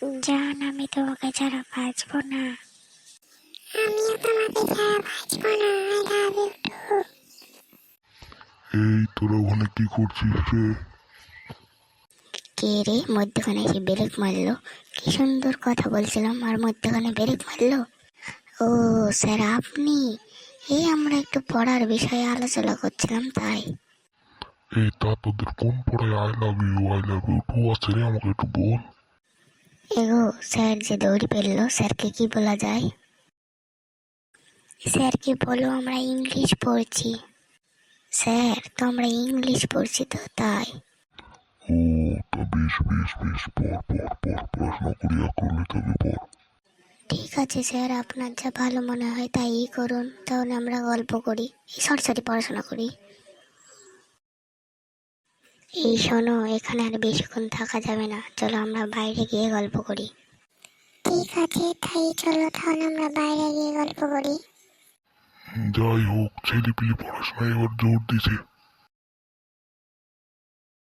জান, আমি তোমাকে ছাড়া বাঁচবো না। আমিও তোমাকে ছাড়া বাঁচবো না। I love you too. এই তোরা ওখানে কি করছিস রে? কে রে মধ্যখানে এসে ব্রেক মারলো? কি সুন্দর কথা বলছিলাম আর মধ্যখানে ব্রেক মারলো। ও স্যার, আপনি? এই আমরা একটু পড়ার বিষয়ে আলোচনা করছিলাম তাই। এই তা তোদের কোন পড়ায় আই লাভ ইউ টু আছে রে? আমাকে একটু বল। এগো স্যার যে দৌড়ি পেললো, স্যারকে কি বলা যায়? স্যারকে বলো আমরা ইংলিশ পড়ছি। স্যার, তো আমরা ইংলিশ পড়ছি তো তাই। ও, তা বেশ বেশ বেশ, পড় পড় পড়, পড়াশোনা করিয়া করলে তবে পড়। ঠিক আছে স্যার, আপনার যা ভালো মনে হয় তাই করুন। তাহলে আমরা গল্প করি, সরি পড়াশোনা করি। এই শোনো, এখানে আর বেশিক্ষণ থাকা যাবে না, চলো আমরা বাইরে গিয়ে গল্প করি। ঠিক আছে, তাই চলো তাহলে আমরা বাইরে গিয়ে গল্প করি। যাই হোক, ছেলেপিলে পড়াশোনায় এবার জোর দিছে।